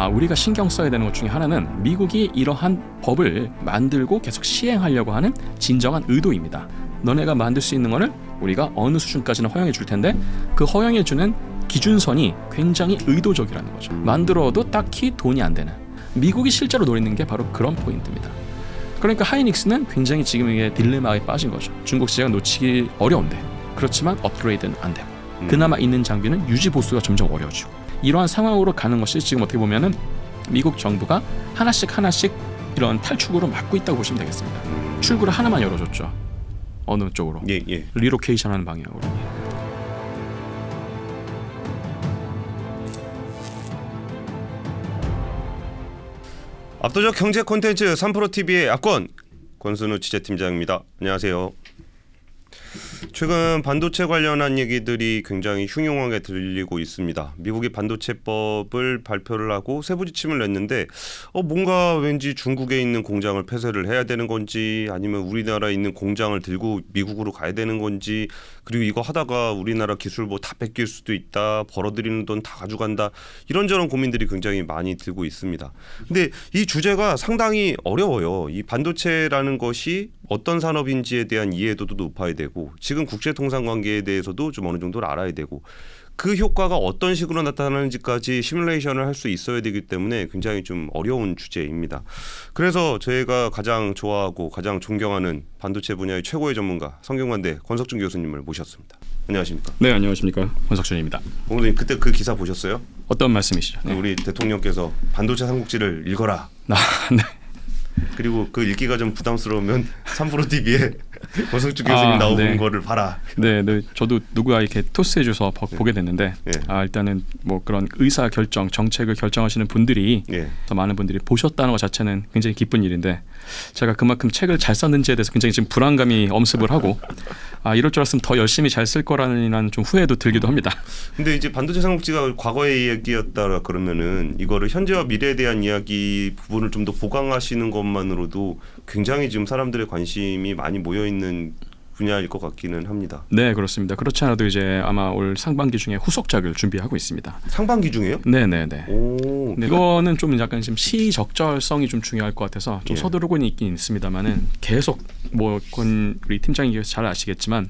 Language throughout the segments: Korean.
우리가 신경 써야 되는 것 중에 하나는 미국이 이러한 법을 만들고 계속 시행하려고 하는 진정한 의도입니다. 너네가 만들 수 있는 거를 우리가 어느 수준까지는 허용해 줄 텐데 그 허용해 주는 기준선이 굉장히 의도적이라는 거죠. 만들어도 딱히 돈이 안 되는. 미국이 실제로 노리는 게 바로 그런 포인트입니다. 그러니까 하이닉스는 굉장히 지금 이게 딜레마에 빠진 거죠. 중국 시장 놓치기 어려운데 그렇지만 업그레이드는 안 되고 그나마 있는 장비는 유지 보수가 점점 어려워지고 이러한 상황으로 가는 것이 지금 어떻게 보면은 미국 정부가 하나씩 이런 탈출구로 막고 있다고 보시면 되겠습니다. 출구를 하나만 열어줬죠. 어느 쪽으로? 리로케이션 하는 방향으로. 압도적 경제 콘텐츠 3프로TV의 압권 권순우 취재팀장입니다. 안녕하세요. 최근 반도체 관련한 얘기들이 굉장히 흉흉하게 들리고 있습니다. 미국이 반도체법을 발표를 하고 세부 지침을 냈는데 뭔가 왠지 중국에 있는 공장을 폐쇄를 해야 되는 건지 아니면 우리나라에 있는 공장을 들고 미국으로 가야 되는 건지 그리고 이거 하다가 우리나라 기술 뭐 다 뺏길 수도 있다. 벌어들이는 돈 다 가져간다. 이런저런 고민들이 굉장히 많이 들고 있습니다. 근데 이 주제가 상당히 어려워요. 이 반도체라는 것이 어떤 산업인지에 대한 이해도도 높아야 되고 지금 국제통상관계에 대해서도 좀 어느 정도를 알아야 되고 그 효과가 어떤 식으로 나타나는지까지 시뮬레이션을 할 수 있어야 되기 때문에 굉장히 좀 어려운 주제입니다. 그래서 저희가 가장 좋아하고 가장 존경하는 반도체 분야의 최고의 전문가 성균관대 권석준 교수님을 모셨습니다. 안녕하십니까? 네, 안녕하십니까? 권석준입니다. 오늘 그때 그 기사 보셨어요? 어떤 말씀이시죠? 네. 우리 대통령께서 반도체 삼국지를 읽어라. 네. 그리고 그 읽기가 좀 부담스러우면 3프로TV에 권석준 교수님 나오는 거를 봐라. 네, 저도 누구가 이렇게 토스해줘서 보게 됐는데 일단은 뭐 그런 의사 결정, 정책을 결정하시는 분들이 더 많은 분들이 보셨다는 것 자체는 굉장히 기쁜 일인데 제가 그만큼 책을 잘 썼는지에 대해서 굉장히 지금 불안감이 엄습을 하고 이럴 줄 알았으면 더 열심히 잘 쓸 거라는 좀 후회도 들기도 합니다. 근데 이제 반도체 삼국지가 과거의 이야기였다 그러면은 이거를 현재와 미래에 대한 이야기 부분을 좀 더 보강하시는 것만으로도 굉장히 지금 사람들의 관심이 많이 모여 있는 분야일 것 같기는 합니다. 네, 그렇습니다. 그렇지 않아도 이제 아마 올 상반기 중에 후속작을 준비하고 있습니다. 상반기 중에요? 네. 이거는 좀 약간 지금 시적절성이 좀 중요할 것 같아서 좀 서두르고는 있긴 있습니다만은 계속 뭐 우리 팀장님께서 잘 아시겠지만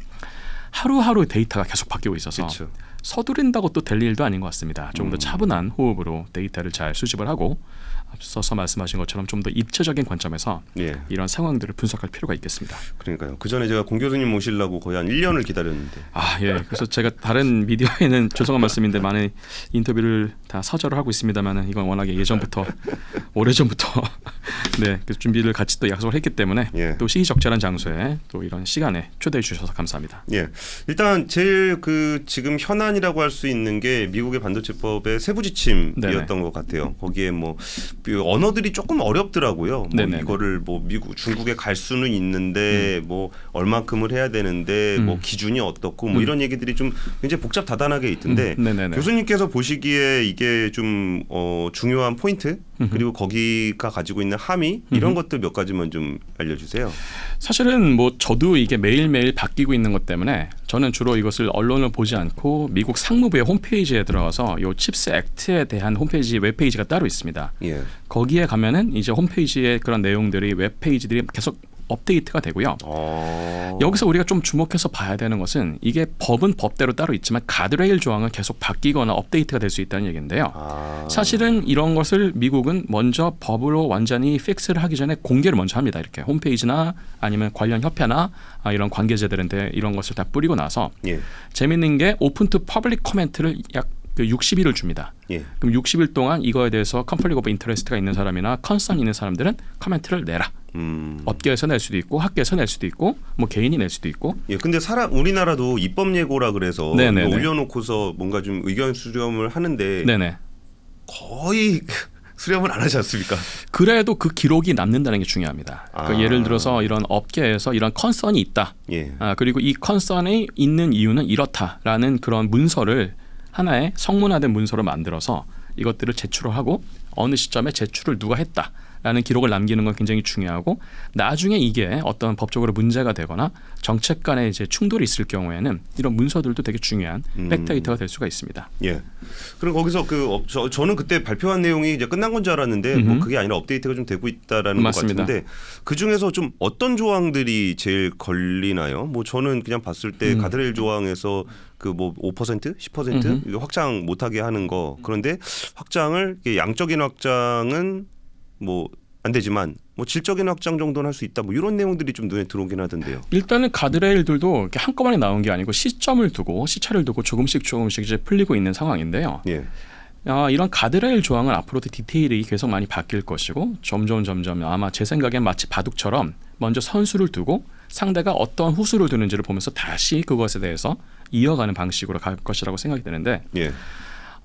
하루하루 데이터가 계속 바뀌고 있어서 그쵸. 서두른다고 또 될 일도 아닌 것 같습니다. 좀 더 차분한 호흡으로 데이터를 잘 수집을 하고 앞서서 말씀하신 것처럼 좀 더 입체적인 관점에서 이런 상황들을 분석할 필요가 있겠습니다. 그러니까요. 그 전에 제가 공 교수님 모시려고 거의 한 1년을 기다렸는데. 그래서 제가 다른 미디어에는 죄송한 말씀인데 많은 인터뷰를 다 사절을 하고 있습니다만은 이건 워낙에 예전부터 오래전부터 그 준비를 같이 또 약속을 했기 때문에 또 시기적절한 장소에 또 이런 시간에 초대해 주셔서 감사합니다. 일단 제일 지금 현안이라고 할 수 있는 게 미국의 반도체법의 세부 지침이었던 것 같아요. 거기에 뭐 언어들이 조금 어렵더라고요. 이거를 뭐 미국, 중국에 갈 수는 있는데 뭐 얼마큼을 해야 되는데 뭐 기준이 어떻고 뭐 이런 얘기들이 좀 굉장히 복잡다단하게 있던데 교수님께서 보시기에 이게 좀 중요한 포인트 그리고 거기가 가지고 있는 함의 이런 것들 몇 가지만 좀 알려주세요. 사실은 뭐 저도 이게 매일매일 바뀌고 있는 것 때문에 저는 주로 이것을 언론을 보지 않고 미국 상무부의 홈페이지에 들어가서 이 칩스 액트에 대한 홈페이지 웹페이지가 따로 있습니다. 거기에 가면은 이제 홈페이지의 그런 내용들이 웹페이지들이 계속 업데이트가 되고요. 여기서 우리가 좀 주목해서 봐야 되는 것은 이게 법은 법대로 따로 있지만 가드레일 조항은 계속 바뀌거나 업데이트가 될 수 있다는 얘기인데요. 사실은 이런 것을 미국은 먼저 법으로 완전히 픽스를 하기 전에 공개를 먼저 합니다. 이렇게 홈페이지나 아니면 관련 협회나 이런 관계자들한테 이런 것을 다 뿌리고 나서 재밌는 게 오픈 투 퍼블릭 코멘트를 약 60일을 줍니다. 그럼 60일 동안 이거에 대해서 컨플릭 오브 인터레스트가 있는 사람이나 컨선 있는 사람들은 코멘트를 내라. 업계에서 낼 수도 있고 학계에서 낼 수도 있고 뭐 개인이 낼 수도 있고. 근데 우리나라도 입법 예고라 그래서 올려놓고서 뭔가 좀 의견 수렴을 하는데 거의 수렴을 안 하지 않습니까? 그래도 그 기록이 남는다는 게 중요합니다. 그러니까 예를 들어서 이런 업계에서 이런 컨선이 있다. 그리고 이 컨선이 있는 이유는 이렇다라는 그런 문서를 하나의 성문화된 문서로 만들어서 이것들을 제출을 하고 어느 시점에 제출을 누가 했다. 라는 기록을 남기는 건 굉장히 중요하고 나중에 이게 어떤 법적으로 문제가 되거나 정책 간에 이제 충돌이 있을 경우에는 이런 문서들도 되게 중요한 백데이터가 될 수가 있습니다. 예. 그럼 거기서 저는 그때 발표한 내용이 이제 끝난 건 줄 알았는데 뭐 그게 아니라 업데이트가 좀 되고 있다라는 맞습니다. 것 같은데 그 중에서 좀 어떤 조항들이 제일 걸리나요? 뭐 저는 그냥 봤을 때 가드레일 조항에서 그 뭐 5%, 10% 이거 확장 못하게 하는 거 그런데 확장을 양적인 확장은 뭐 안 되지만 뭐 질적인 확장 정도는 할 수 있다. 뭐 이런 내용들이 좀 눈에 들어오긴 하던데요. 일단은 가드레일들도 이렇게 한꺼번에 나온 게 아니고 시점을 두고 시차를 두고 조금씩 이제 풀리고 있는 상황인데요. 예. 이런 가드레일 조항은 앞으로도 디테일이 계속 많이 바뀔 것이고 점점 아마 제 생각엔 마치 바둑처럼 먼저 선수를 두고 상대가 어떤 후수를 두는지를 보면서 다시 그것에 대해서 이어가는 방식으로 갈 것이라고 생각이 되는데 예.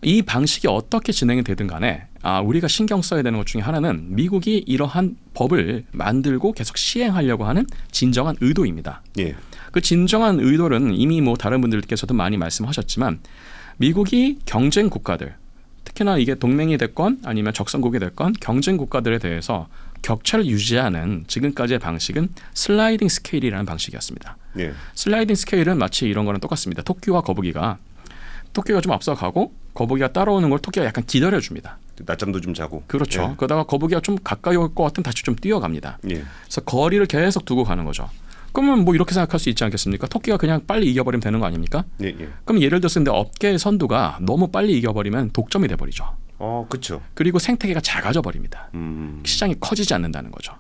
이 방식이 어떻게 진행이 되든 간에 우리가 신경 써야 되는 것 중에 하나는 미국이 이러한 법을 만들고 계속 시행하려고 하는 진정한 의도입니다. 예. 그 진정한 의도는 이미 뭐 다른 분들께서도 많이 말씀하셨지만 미국이 경쟁 국가들 특히나 이게 동맹이 됐건 아니면 적성국이 됐건 경쟁 국가들에 대해서 격차를 유지하는 지금까지의 방식은 슬라이딩 스케일이라는 방식이었습니다. 예. 슬라이딩 스케일은 마치 이런 거랑 똑같습니다. 토끼와 거북이가 좀 앞서가고 거북이가 따라오는 걸 토끼가 약간 기다려줍니다. 낮잠도 좀 자고. 그렇죠. 예. 그러다가 거북이가 좀 가까이 올 것 같으면 다시 좀 뛰어갑니다. 예. 그래서 거리를 계속 두고 가는 거죠. 그러면 뭐 이렇게 생각할 수 있지 않겠습니까? 토끼가 그냥 빨리 이겨버리면 되는 거 아닙니까? 예. 예. 그럼 예를 들어서 근데 업계의 선두가 너무 빨리 이겨버리면 독점이 돼버리죠. 그렇죠. 그리고 생태계가 작아져 버립니다. 시장이 커지지 않는다는 거죠.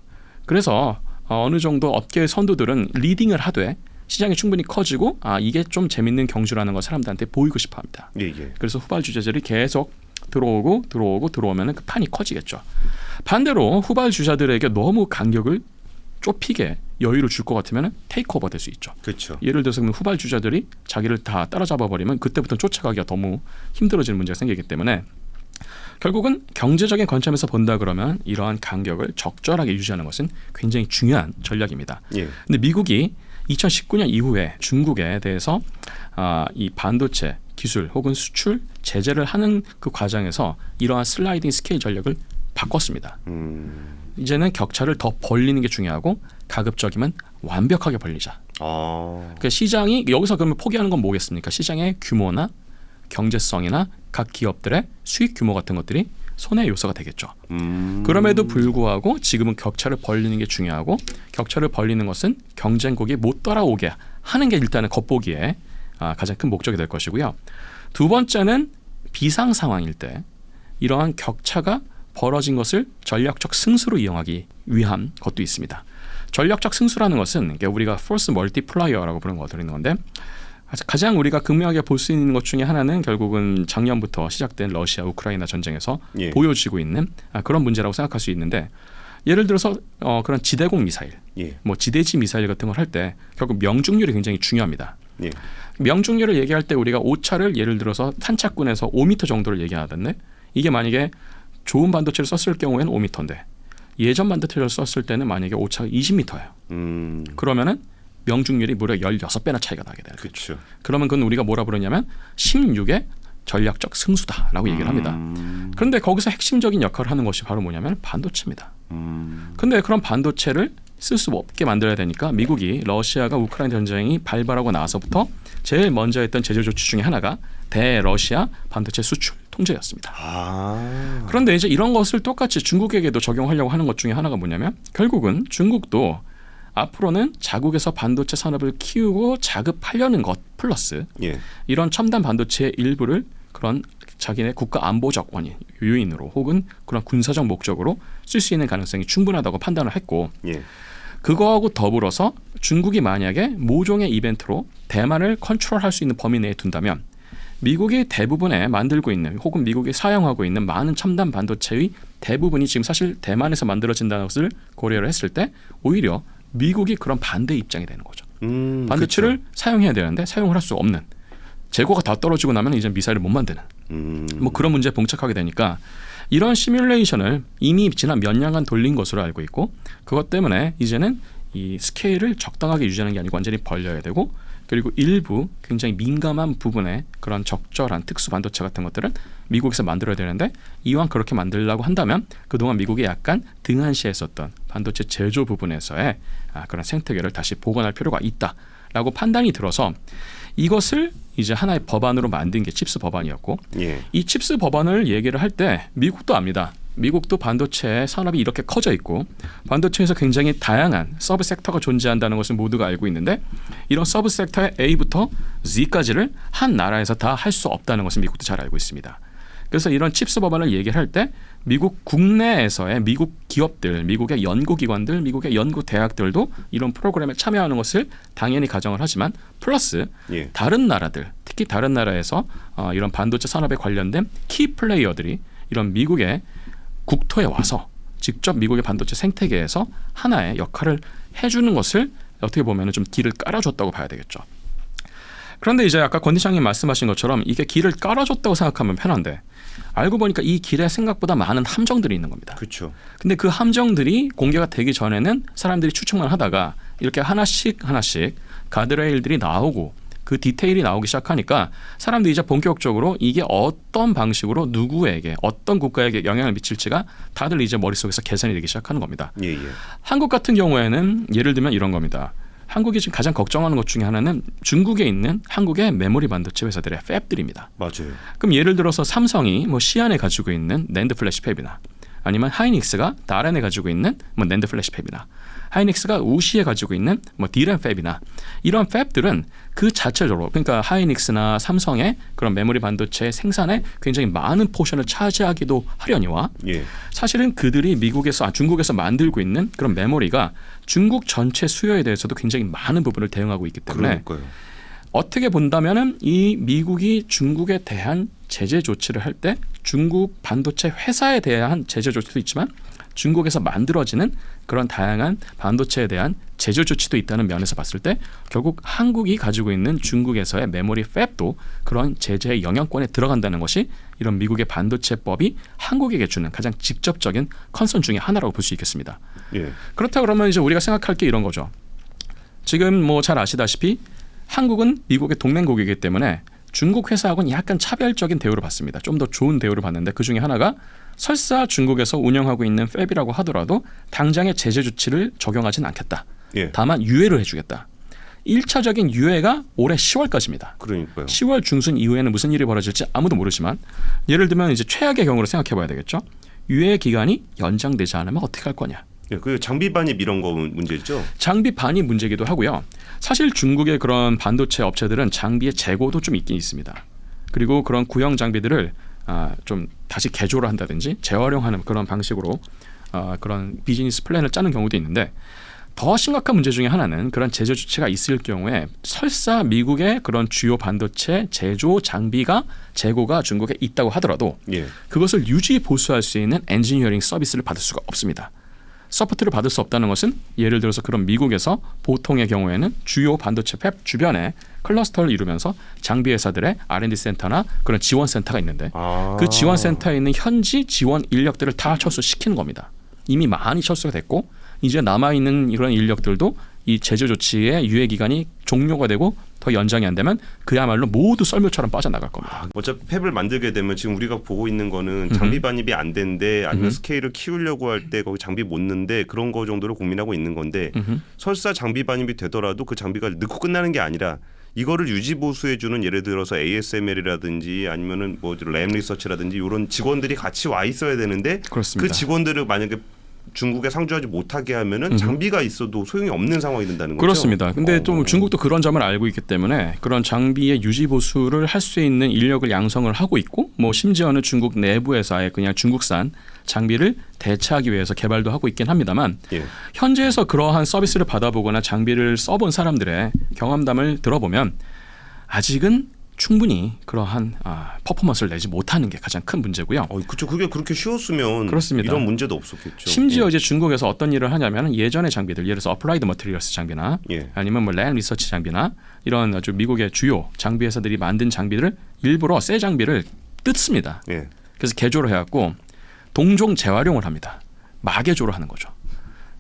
그래서 어느 정도 업계의 선두들은 리딩을 하되 시장이 충분히 커지고 이게 좀 재밌는 경주라는 걸 사람들한테 보이고 싶어합니다. 예. 예. 그래서 후발주자들이 계속 들어오면 그 판이 커지겠죠. 반대로 후발주자들에게 너무 간격을 좁히게 여유를 줄 것 같으면 테이크오버 될 수 있죠. 그렇죠. 예를 들어서 후발주자들이 자기를 다 따라잡아 버리면 그때부터 쫓아가기가 너무 힘들어지는 문제가 생기기 때문에 결국은 경제적인 관점에서 본다 그러면 이러한 간격을 적절하게 유지하는 것은 굉장히 중요한 전략입니다. 예. 근데 미국이 2019년 이후에 중국에 대해서 이 반도체 기술 혹은 수출 제재를 하는 그 과정에서 이러한 슬라이딩 스케일 전략을 바꿨습니다. 이제는 격차를 더 벌리는 게 중요하고 가급적이면 완벽하게 벌리자. 그러니까 시장이 여기서 그러면 포기하는 건 뭐겠습니까? 시장의 규모나 경제성이나 각 기업들의 수익 규모 같은 것들이 손해 요소가 되겠죠. 그럼에도 불구하고 지금은 격차를 벌리는 게 중요하고 격차를 벌리는 것은 경쟁국이 못 따라오게 하는 게 일단은 겉보기에 가장 큰 목적이 될 것이고요. 두 번째는 비상 상황일 때 이러한 격차가 벌어진 것을 전략적 승수로 이용하기 위한 것도 있습니다. 전략적 승수라는 것은 우리가 force multiplier라고 부르는 것들이 있는 건데 가장 우리가 극명하게 볼 수 있는 것 중에 하나는 결국은 작년부터 시작된 러시아 우크라이나 전쟁에서 예. 보여지고 있는 그런 문제라고 생각할 수 있는데 예를 들어서 그런 지대공 미사일, 예. 뭐 지대지 미사일 같은 걸 할 때 결국 명중률이 굉장히 중요합니다. 예. 명중률을 얘기할 때 우리가 오차를 예를 들어서 탄착군에서 5m 정도를 얘기하던데 이게 만약에 좋은 반도체를 썼을 경우에는 5m인데 예전 반도체를 썼을 때는 만약에 오차가 20m예요. 그러면은 명중률이 무려 16배나 차이가 나게 되는 거죠. 그렇죠. 그러면 그건 우리가 뭐라 부르냐면 16의 전략적 승수다라고 얘기를 합니다. 그런데 거기서 핵심적인 역할을 하는 것이 바로 뭐냐면 반도체입니다. 그런데 그런 반도체를 쓸 수 없게 만들어야 되니까 미국이 러시아가 우크라이나 전쟁이 발발하고 나서부터 제일 먼저 했던 제재 조치 중에 하나가 대러시아 반도체 수출 통제였습니다. 그런데 이제 이런 것을 똑같이 중국에게도 적용하려고 하는 것 중에 하나가 뭐냐면 결국은 중국도 앞으로는 자국에서 반도체 산업을 키우고 자급하려는 것 플러스 예. 이런 첨단 반도체의 일부를 그런 자기네 국가 안보적 원인 요인으로 혹은 그런 군사적 목적으로 쓸 수 있는 가능성이 충분하다고 판단을 했고 예. 그거하고 더불어서 중국이 만약에 모종의 이벤트로 대만을 컨트롤할 수 있는 범위 내에 둔다면 미국이 대부분에 만들고 있는 혹은 미국이 사용하고 있는 많은 첨단 반도체의 대부분이 지금 사실 대만에서 만들어진다는 것을 고려를 했을 때 오히려 미국이 그런 반대 입장이 되는 거죠. 반도체를 그쵸. 사용해야 되는데 사용을 할 수 없는 재고가 다 떨어지고 나면 이제 미사일을 못 만드는 뭐 그런 문제에 봉착하게 되니까 이런 시뮬레이션을 이미 지난 몇 년간 돌린 것으로 알고 있고 그것 때문에 이제는 이 스케일을 적당하게 유지하는 게 아니고 완전히 벌려야 되고 그리고 일부 굉장히 민감한 부분에 그런 적절한 특수 반도체 같은 것들은 미국에서 만들어야 되는데 이왕 그렇게 만들려고 한다면 그동안 미국이 약간 등한시했었던 반도체 제조 부분에서의 그런 생태계를 다시 복원할 필요가 있다라고 판단이 들어서 이것을 이제 하나의 법안으로 만든 게 칩스 법안이었고 이 칩스 법안을 얘기를 할 때 미국도 압니다. 미국도 반도체 산업이 이렇게 커져 있고 반도체에서 굉장히 다양한 서브 섹터가 존재한다는 것을 모두가 알고 있는데 이런 서브 섹터의 A부터 Z까지를 한 나라에서 다 할 수 없다는 것을 미국도 잘 알고 있습니다. 그래서 이런 칩스 법안을 얘기를 할 때 미국 국내에서의 미국 기업들, 미국의 연구기관들, 미국의 연구대학들도 이런 프로그램에 참여하는 것을 당연히 가정을 하지만 플러스 다른 나라들, 특히 다른 나라에서 이런 반도체 산업에 관련된 키 플레이어들이 이런 미국의 국토에 와서 직접 미국의 반도체 생태계에서 하나의 역할을 해주는 것을 어떻게 보면 좀 길을 깔아줬다고 봐야 되겠죠. 그런데 이제 아까 권 팀장님 말씀하신 것처럼 이게 길을 깔아줬다고 생각하면 편한데 알고 보니까 이 길에 생각보다 많은 함정들이 있는 겁니다. 그렇죠. 근데 그 함정들이 공개가 되기 전에는 사람들이 추측만 하다가 이렇게 하나씩 가드레일들이 나오고 그 디테일이 나오기 시작하니까 사람들이 이제 본격적으로 이게 어떤 방식으로 누구에게 어떤 국가에게 영향을 미칠지가 다들 이제 머릿속에서 계산이 되기 시작하는 겁니다. 한국 같은 경우에는 예를 들면 이런 겁니다. 한국이 지금 가장 걱정하는 것 중에 하나는 중국에 있는 한국의 메모리 반도체 회사들의 팹들입니다. 맞아요. 그럼 예를 들어서 삼성이 뭐 시안에 가지고 있는 낸드 플래시 팹이나 아니면 하이닉스가 다란에 가지고 있는 뭐 낸드 플래시 팹이나 하이닉스가 우시에 가지고 있는 뭐 디램 팹이나 이런 팹들은 그 자체적으로 그러니까 하이닉스나 삼성의 그런 메모리 반도체 생산에 굉장히 많은 포션을 차지하기도 하려니와 사실은 그들이 중국에서 만들고 있는 그런 메모리가 중국 전체 수요에 대해서도 굉장히 많은 부분을 대응하고 있기 때문에 어떻게 본다면은 이 미국이 중국에 대한 제재 조치를 할 때 중국 반도체 회사에 대한 제재 조치도 있지만 중국에서 만들어지는 그런 다양한 반도체에 대한 제재 조치도 있다는 면에서 봤을 때 결국 한국이 가지고 있는 중국에서의 메모리 팹도 그런 제재의 영향권에 들어간다는 것이 이런 미국의 반도체법이 한국에게 주는 가장 직접적인 컨선 중에 하나라고 볼 수 있겠습니다. 그렇다 그러면 이제 우리가 생각할 게 이런 거죠. 지금 뭐 잘 아시다시피 한국은 미국의 동맹국이기 때문에 중국 회사하고는 약간 차별적인 대우를 받습니다. 좀 더 좋은 대우를 받는데 그중에 하나가 설사 중국에서 운영하고 있는 팹이라고 하더라도 당장의 제재 조치를 적용하진 않겠다. 다만 유예를 해주겠다. 1차적인 유예가 올해 10월까지입니다. 그러니까요. 10월 중순 이후에는 무슨 일이 벌어질지 아무도 모르지만 예를 들면 이제 최악의 경우로 생각해 봐야 되겠죠. 유예 기간이 연장되지 않으면 어떻게 할 거냐. 그 장비 반입 이런 거 문제죠. 장비 반입 문제기도 하고요. 사실 중국의 그런 반도체 업체들은 장비의 재고도 좀 있긴 있습니다. 그리고 그런 구형 장비들을 좀 다시 개조를 한다든지 재활용하는 그런 방식으로 그런 비즈니스 플랜을 짜는 경우도 있는데 더 심각한 문제 중에 하나는 그런 제재 조치가 있을 경우에 설사 미국의 그런 주요 반도체 제조 장비가 재고가 중국에 있다고 하더라도 그것을 유지 보수할 수 있는 엔지니어링 서비스를 받을 수가 없습니다. 서포트를 받을 수 없다는 것은 예를 들어서 그런 미국에서 보통의 경우에는 주요 반도체 팹 주변에 클러스터를 이루면서 장비 회사들의 R&D 센터나 그런 지원 센터가 있는데 그 지원 센터에 있는 현지 지원 인력들을 다 철수시키는 겁니다. 이미 많이 철수가 됐고 이제 남아있는 이런 인력들도 이 제재 조치의 유예 기간이 종료가 되고 더 연장이 안 되면 그야말로 모두 썰물처럼 빠져나갈 겁니다. 어차피 팹을 만들게 되면 지금 우리가 보고 있는 거는 장비 반입이 안 된대 아니면 스케일을 키우려고 할 때 거기 장비 못 넣는데 그런 거 정도를 고민하고 있는 건데 설사 장비 반입이 되더라도 그 장비가 넣고 끝나는 게 아니라 이거를 유지 보수해 주는 예를 들어서 ASML이라든지 아니면은 뭐 램 리서치라든지 이런 직원들이 같이 와 있어야 되는데 그렇습니다. 그 직원들을 만약에 중국에 상주하지 못하게 하면은 장비가 있어도 소용이 없는 상황이 된다는 거죠. 그렇습니다. 근데 좀 중국도 그런 점을 알고 있기 때문에 그런 장비의 유지 보수를 할 수 있는 인력을 양성을 하고 있고 뭐 심지어는 중국 내부에서 아예 그냥 중국산 장비를 대체하기 위해서 개발도 하고 있긴 합니다만 현재에서 그러한 서비스를 받아보거나 장비를 써본 사람들의 경험담을 들어보면 아직은 충분히 그러한 퍼포먼스를 내지 못하는 게 가장 큰 문제고요. 그렇죠. 그게 그렇게 쉬웠으면 그렇습니다. 이런 문제도 없었겠죠. 심지어 이제 중국에서 어떤 일을 하냐면 예전의 장비들, 예를 들어서 어플라이드 머티리얼스 장비나 아니면 뭐 램 리서치 장비나 이런 아주 미국의 주요 장비 회사들이 만든 장비들을 일부러 새 장비를 뜯습니다. 그래서 개조를 해갖고 동종 재활용을 합니다. 마개조를 하는 거죠.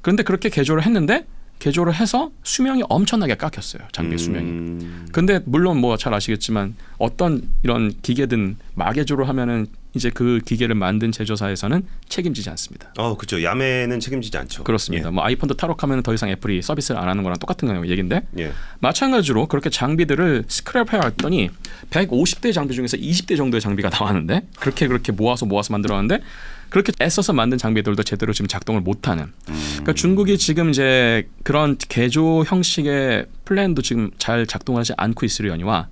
그런데 그렇게 개조를 했는데 개조를 해서 수명이 엄청나게 깎였어요. 장비의 수명이. 근데 물론 뭐 잘 아시겠지만 어떤 이런 기계든 마개조를 하면은 이제 그 기계를 만든 제조사에서는 책임지지 않습니다. 그렇죠. 야매는 책임지지 않죠. 그렇습니다. 예. 뭐 아이폰도 탈옥하면 더 이상 애플이 서비스를 안 하는 거랑 똑같은 얘기인데 예. 마찬가지로 그렇게 장비들을 스크랩해 왔더니 150대 장비 중에서 20대 정도의 장비가 나왔는데 그렇게 모아서 만들었는데 그렇게 애써서 만든 장비들도 제대로 지금 작동을 못하는. 그러니까 중국이 지금 이제 그런 개조 형식의 플랜도 지금 잘 작동하지 않고 있으려니와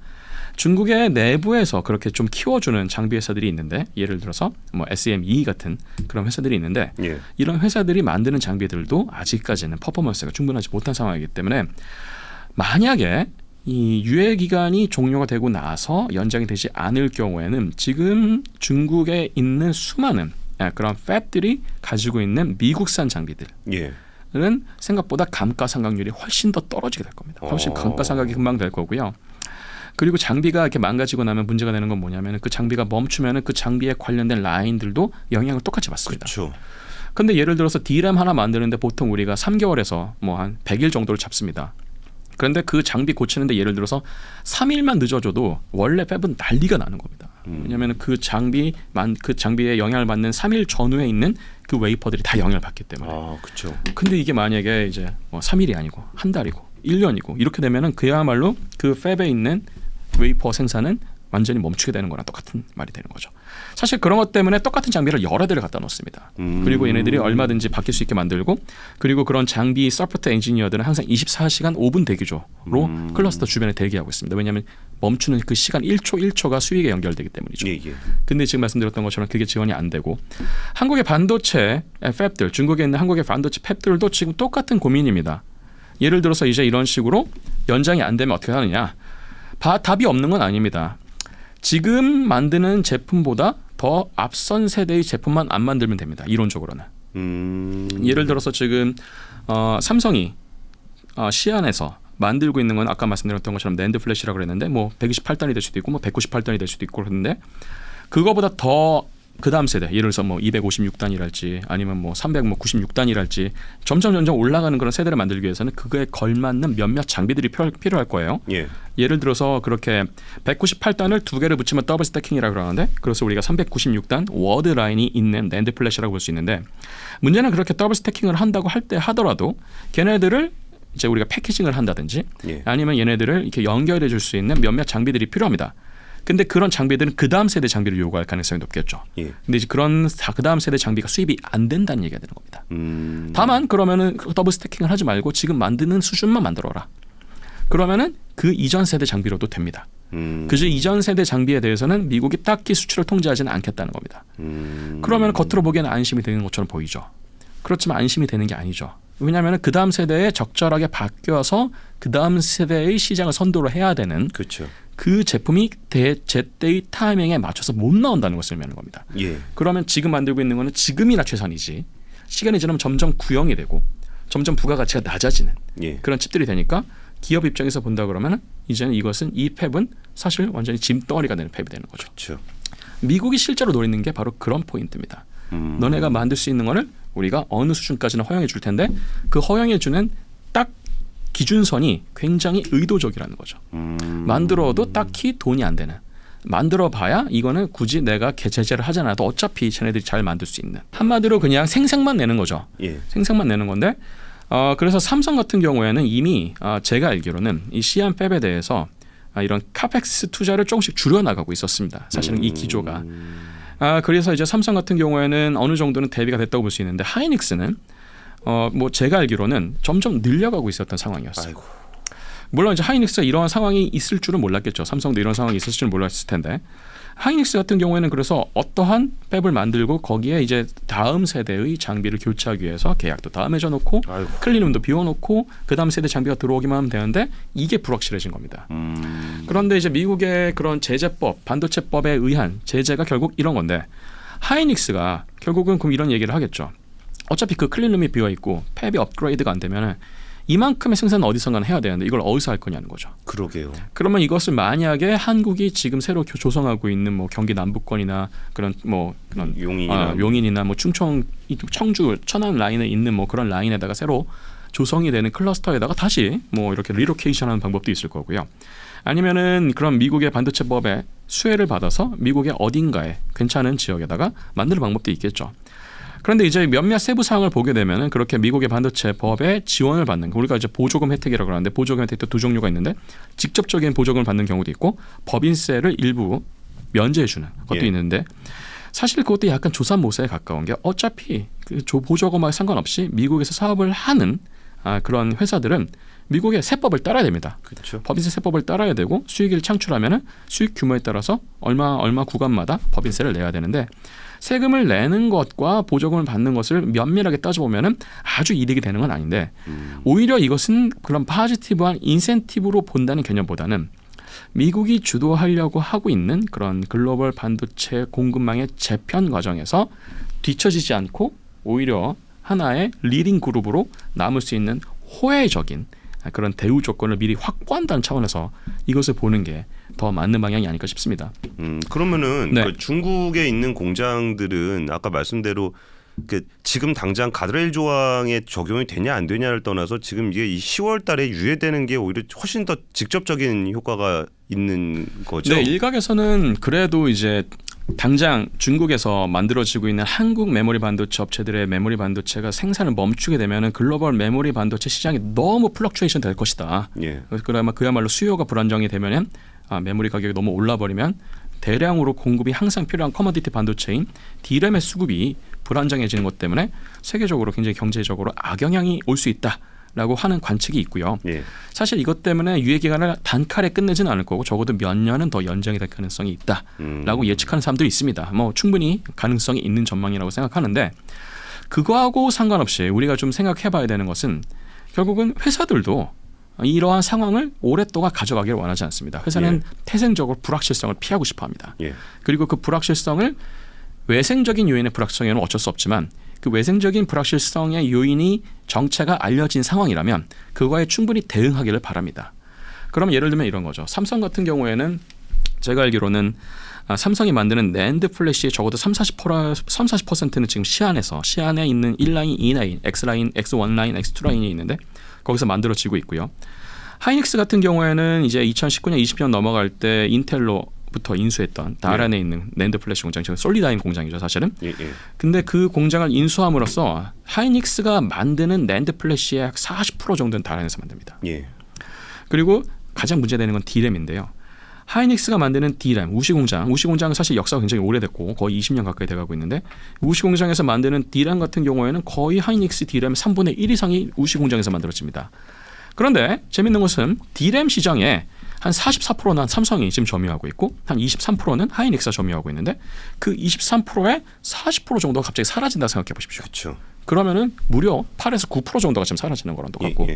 중국의 내부에서 그렇게 좀 키워주는 장비 회사들이 있는데 예를 들어서 뭐 SME 같은 그런 회사들이 있는데 예. 이런 회사들이 만드는 장비들도 아직까지는 퍼포먼스가 충분하지 못한 상황이기 때문에 만약에 이 유예 기간이 종료가 되고 나서 연장이 되지 않을 경우에는 지금 중국에 있는 수많은 그런 팹들이 가지고 있는 미국산 장비들 예. 은 생각보다 감가상각률이 훨씬 더 떨어지게 될 겁니다. 훨씬 감가상각이 금방 될 거고요. 그리고 장비가 이렇게 망가지고 나면 문제가 되는 건 뭐냐면 그 장비가 멈추면 그 장비에 관련된 라인들도 영향을 똑같이 받습니다. 그렇죠. 근데 예를 들어서 D램 하나 만드는데 보통 우리가 3개월에서 뭐 한 100일 정도를 잡습니다. 그런데 그 장비 고치는데 예를 들어서 3일만 늦어져도 원래 팹은 난리가 나는 겁니다. 왜냐하면 그 장비에 영향을 받는 3일 전후에 있는 그 웨이퍼들이 다 영향을 받기 때문에. 그렇죠. 근데 이게 만약에 이제 뭐 3일이 아니고 한 달이고 1년이고 이렇게 되면은 그야말로 그 팹에 있는 웨이퍼 생산은 완전히 멈추게 되는 거랑 똑같은 말이 되는 거죠. 사실 그런 것 때문에 똑같은 장비를 여러 대를 갖다 놓습니다. 그리고 얘네들이 얼마든지 바뀔 수 있게 만들고 그리고 그런 장비 서포트 엔지니어들은 항상 24시간 5분 대기조로 클러스터 주변에 대기하고 있습니다. 왜냐하면 멈추는 그 시간 1초가 수익에 연결되기 때문이죠. 예. 근데 지금 말씀드렸던 것처럼 그게 지원이 안 되고 한국의 반도체 팹들, 중국에 있는 한국의 반도체 팹들도 지금 똑같은 고민입니다. 예를 들어서 이제 이런 식으로 연장이 안 되면 어떻게 하느냐. 답이 없는 건 아닙니다. 지금 만드는 제품보다 더 앞선 세대의 제품만 안 만들면 됩니다. 이론적으로는. 예를 들어서 지금 삼성이 시안에서 만들고 있는 건 아까 말씀드렸던 것처럼 낸드 플래시라고 그랬는데 뭐 128단이 될 수도 있고 뭐 198단이 될 수도 있고 그런데 그거보다 더 그 다음 세대 예를 들어서 뭐 256단이랄지 아니면 뭐 396단이랄지 점점 올라가는 그런 세대를 만들기 위해서는 그거에 걸맞는 몇몇 장비들이 필요할 거예요. 예. 예를 들어서 그렇게 198단을 두 개를 붙이면 더블 스태킹이라고 그러는데 그래서 우리가 396단 워드 라인이 있는 낸드 플래시라고 볼 수 있는데 문제는 그렇게 더블 스태킹을 한다고 할 때 하더라도 걔네들을 이제 우리가 패키징을 한다든지 예. 아니면 얘네들을 이렇게 연결해 줄 수 있는 몇몇 장비들이 필요합니다. 근데 그런 장비들은 그 다음 세대 장비를 요구할 가능성이 높겠죠. 예. 근데 이제 그런 그 다음 세대 장비가 수입이 안 된다는 얘기가 되는 겁니다. 다만 그러면은 더블 스태킹을 하지 말고 지금 만드는 수준만 만들어라. 그러면은 그 이전 세대 장비로도 됩니다. 그저 이전 세대 장비에 대해서는 미국이 딱히 수출을 통제하지는 않겠다는 겁니다. 그러면 겉으로 보기에는 안심이 되는 것처럼 보이죠. 그렇지만 안심이 되는 게 아니죠. 왜냐하면 그 다음 세대에 적절하게 바뀌어서 그 다음 세대의 시장을 선도를 해야 되는 그렇죠. 그 제품이 제때의 타이밍에 맞춰서 못 나온다는 것을 의미하는 겁니다. 예. 그러면 지금 만들고 있는 거는 지금이나 최선이지 시간이 지나면 점점 구형이 되고 점점 부가가치가 낮아지는 예. 그런 칩들이 되니까 기업 입장에서 본다 그러면 이제는 이 팹은 사실 완전히 짐덩어리가 되는 팹이 되는 거죠. 그렇죠. 미국이 실제로 노리는 게 바로 그런 포인트입니다. 너네가 만들 수 있는 거를 우리가 어느 수준까지는 허용해 줄 텐데 그 허용해 주는 딱 기준선이 굉장히 의도적이라는 거죠. 만들어도 딱히 돈이 안 되는. 만들어봐야 이거는 굳이 내가 제재를 하지 않아도 어차피 쟤네들이 잘 만들 수 있는. 한마디로 그냥 생색만 내는 거죠. 예. 생색만 내는 건데 그래서 삼성 같은 경우에는 이미 제가 알기로는 이 시안 팹에 대해서 이런 카펙스 투자를 조금씩 줄여나가고 있었습니다. 사실은 이 기조가. 그래서 이제 삼성 같은 경우에는 어느 정도는 대비가 됐다고 볼 수 있는데 하이닉스는 뭐 제가 알기로는 점점 늘려가고 있었던 상황이었어요. 아이고. 물론 이제 하이닉스가 이러한 상황이 있을 줄은 몰랐겠죠. 삼성도 이런 상황이 있을 줄은 몰랐을 텐데 하이닉스 같은 경우에는 그래서 어떠한 팹을 만들고 거기에 이제 다음 세대의 장비를 교체하기 위해서 계약도 다 맺어놓고 클린룸도 비워놓고 그 다음 세대 장비가 들어오기만 하면 되는데 이게 불확실해진 겁니다. 그런데 이제 미국의 그런 제재법, 반도체법에 의한 제재가 결국 이런 건데 하이닉스가 결국은 그럼 이런 얘기를 하겠죠. 어차피 그 클린룸이 비어있고 팹이 업그레이드가 안 되면 이만큼의 생산은 어디선가 해야 되는데 이걸 어디서 할 거냐는 거죠. 그러게요. 그러면 이것을 만약에 한국이 지금 새로 조성하고 있는 뭐 경기 남부권이나 그런 뭐 그런 용인이나 뭐 충청, 청주, 천안 라인에 있는 뭐 그런 라인에다가 새로 조성이 되는 클러스터에다가 다시 뭐 이렇게 리로케이션하는 방법도 있을 거고요. 아니면은 그런 미국의 반도체법의 수혜를 받아서 미국의 어딘가에 괜찮은 지역에다가 만드는 방법도 있겠죠. 그런데 이제 몇몇 세부 사항을 보게 되면은 그렇게 미국의 반도체법에 지원을 받는, 우리가 이제 보조금 혜택이라고 하는데 보조금 혜택도 두 종류가 있는데 직접적인 보조금을 받는 경우도 있고 법인세를 일부 면제해주는 것도 있는데 사실 그것도 약간 조삼모사에 가까운 게 어차피 그 보조금과 상관없이 미국에서 사업을 하는 그런 회사들은 미국의 세법을 따라야 됩니다. 그렇죠. 법인세 세법을 따라야 되고 수익을 창출하면은 수익 규모에 따라서 얼마 구간마다 법인세를 내야 되는데 세금을 내는 것과 보조금을 받는 것을 면밀하게 따져보면은 아주 이득이 되는 건 아닌데 오히려 이것은 그런 파지티브한 인센티브로 본다는 개념보다는 미국이 주도하려고 하고 있는 그런 글로벌 반도체 공급망의 재편 과정에서 뒤처지지 않고 오히려 하나의 리딩 그룹으로 남을 수 있는 호혜적인 그런 대우 조건을 미리 확보한다는 차원에서 이것을 보는 게 더 맞는 방향이 아닐까 싶습니다. 그러면은 네. 그 중국에 있는 공장들은 아까 말씀대로 그 지금 당장 가드레일 조항에 적용이 되냐 안 되냐를 떠나서 지금 이게 이 10월 달에 유예되는 게 오히려 훨씬 더 직접적인 효과가 있는 거죠. 네, 일각에서는 그래도 이제 당장 중국에서 만들어지고 있는 한국 메모리 반도체 업체들의 메모리 반도체가 생산을 멈추게 되면은 글로벌 메모리 반도체 시장이 너무 플럭추에이션 될 것이다. 예. 그야말로 수요가 불안정이 되면은 메모리 가격이 너무 올라버리면 대량으로 공급이 항상 필요한 커머디티 반도체인 D램의 수급이 불안정해지는 것 때문에 세계적으로 굉장히 경제적으로 악영향이 올 수 있다라고 하는 관측이 있고요. 예. 사실 이것 때문에 유예 기간을 단칼에 끝내지는 않을 거고 적어도 몇 년은 더 연장이 될 가능성이 있다라고 예측하는 사람들이 있습니다. 뭐 충분히 가능성이 있는 전망이라고 생각하는데 그거하고 상관없이 우리가 좀 생각해봐야 되는 것은 결국은 회사들도 이러한 상황을 오랫동안 가져가기를 원하지 않습니다. 회사는 태생적으로 불확실성을 피하고 싶어합니다. 그리고 그 불확실성을 외생적인 요인의 불확실성에는 어쩔 수 없지만 그 외생적인 불확실성의 요인이 정체가 알려진 상황이라면 그거에 충분히 대응하기를 바랍니다. 그럼 예를 들면 이런 거죠. 삼성 같은 경우에는 제가 알기로는 삼성이 만드는 낸드 플래시의 적어도 30-40%는 지금 시안에 있는 1라인, 2라인, X라인, X1 라인, X2 라인이 있는데 거기서 만들어지고 있고요. 하이닉스 같은 경우에는 이제 2019년, 20년 넘어갈 때 인텔로부터 인수했던 다란에 있는 낸드 플래시 공장, 지금 솔리다임 공장이죠, 사실은. 근데 그 공장을 인수함으로써 하이닉스가 만드는 낸드 플래시의 약 40% 정도는 다란에서 만듭니다. 그리고 가장 문제되는 건 D램인데요. 하이닉스가 만드는 D램, 우시 공장은 사실 역사가 굉장히 오래됐고 거의 20년 가까이 돼가고 있는데 우시 공장에서 만드는 D램 같은 경우에는 거의 하이닉스 D램 3분의 1 이상이 우시 공장에서 만들어집니다. 그런데 재밌는 것은 D램 시장에 한 44%는 삼성이 지금 점유하고 있고 한 23%는 하이닉스가 점유하고 있는데 그 23%의 40% 정도가 갑자기 사라진다 생각해 보십시오. 그렇죠. 그러면은 무려 8에서 9% 정도가 지금 사라지는 거랑 똑같고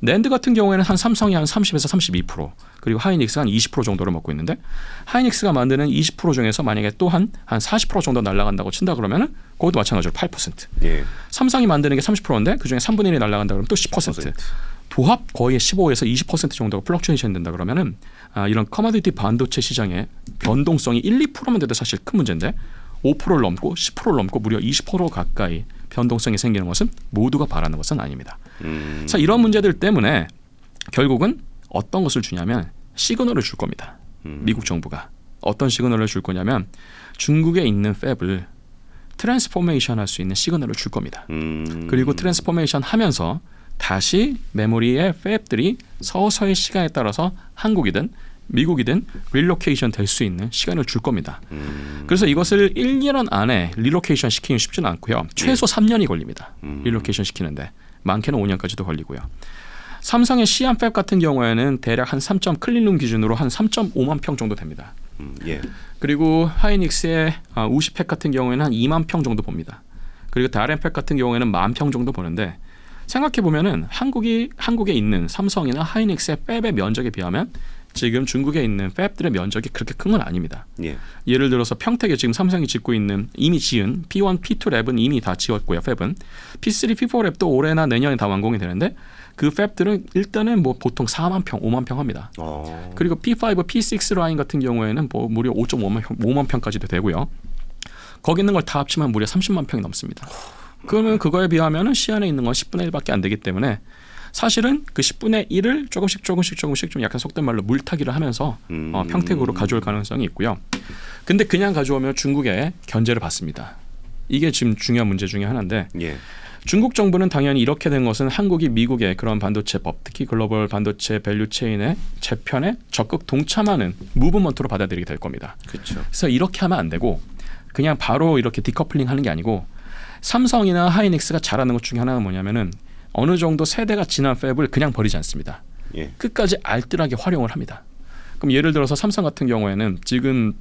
낸드 같은 경우에는 한 삼성이 한 30에서 32% 그리고 하이닉스가 한 20% 정도를 먹고 있는데 하이닉스가 만드는 20% 중에서 만약에 또 한 40% 정도 날아간다고 친다 그러면은 그것도 마찬가지로 8%. 삼성이 만드는 게 30%인데 그중에 3분의 1이 날아간다 그러면 또 10%. 도합 거의 15에서 20% 정도가 플럭추에이션 된다 그러면은 이런 커머디티 반도체 시장의 변동성이 1-2%만 돼도 사실 큰 문제인데 5%를 넘고 10%를 넘고 무려 20% 가까이 변동성이 생기는 것은 모두가 바라는 것은 아닙니다. 자, 이런 문제들 때문에 결국은 어떤 것을 주냐면 시그널을 줄 겁니다. 미국 정부가 어떤 시그널을 줄 거냐면 중국에 있는 팹을 트랜스포메이션 할 수 있는 시그널을 줄 겁니다. 그리고 트랜스포메이션 하면서 다시 메모리의 팹들이 서서히 시간에 따라서 한국이든 미국이든 릴로케이션 될 수 있는 시간을 줄 겁니다. 그래서 이것을 1-2년 안에 릴로케이션 시키긴 쉽지는 않고요. 최소 3년이 걸립니다. 릴로케이션 시키는데 많게는 5년까지도 걸리고요. 삼성의 시안 팹 같은 경우에는 대략 한 3점 클린룸 기준으로 한 3.5만 평 정도 됩니다. 그리고 하이닉스의 우시 팹 같은 경우에는 한 2만 평 정도 봅니다. 그리고 다른 팹 같은 경우에는 10,000평 정도 보는데 생각해 보면은 한국에 있는 삼성이나 하이닉스의 팹의 면적에 비하면 지금 중국에 있는 팹들의 면적이 그렇게 큰 건 아닙니다. 예를 들어서 평택에 지금 삼성이 짓고 있는 이미 지은 P1, P2 랩은 이미 다 지었고요. 팹은 P3, P4 랩도 올해나 내년에 다 완공이 되는데 그 팹들은 일단은 뭐 보통 4만 평, 5만 평 합니다. 그리고 P5, P6 라인 같은 경우에는 뭐 무려 5.5만 평까지도 되고요. 거기 있는 걸 다 합치면 무려 30만 평이 넘습니다. 그러면 그거에 비하면은 시안에 있는 건 10분의 1밖에 안 되기 때문에 사실은 그 10분의 1을 조금씩 좀 약간 속된 말로 물타기를 하면서 평택으로 가져올 가능성이 있고요. 근데 그냥 가져오면 중국의 견제를 받습니다. 이게 지금 중요한 문제 중에 하나인데 예. 중국 정부는 당연히 이렇게 된 것은 한국이 미국의 그런 반도체법, 특히 글로벌 반도체 밸류체인의 재편에 적극 동참하는 무브먼트로 받아들이게 될 겁니다. 그렇죠. 그래서 이렇게 하면 안 되고 그냥 바로 이렇게 디커플링 하는 게 아니고 삼성이나 하이닉스가 잘하는 것 중에 하나는 뭐냐면은 어느 정도 세대가 지난 팹을 그냥 버리지 않습니다. 예. 끝까지 알뜰하게 활용을 합니다. 그럼 예를 들어서 삼성 같은 경우에는 지금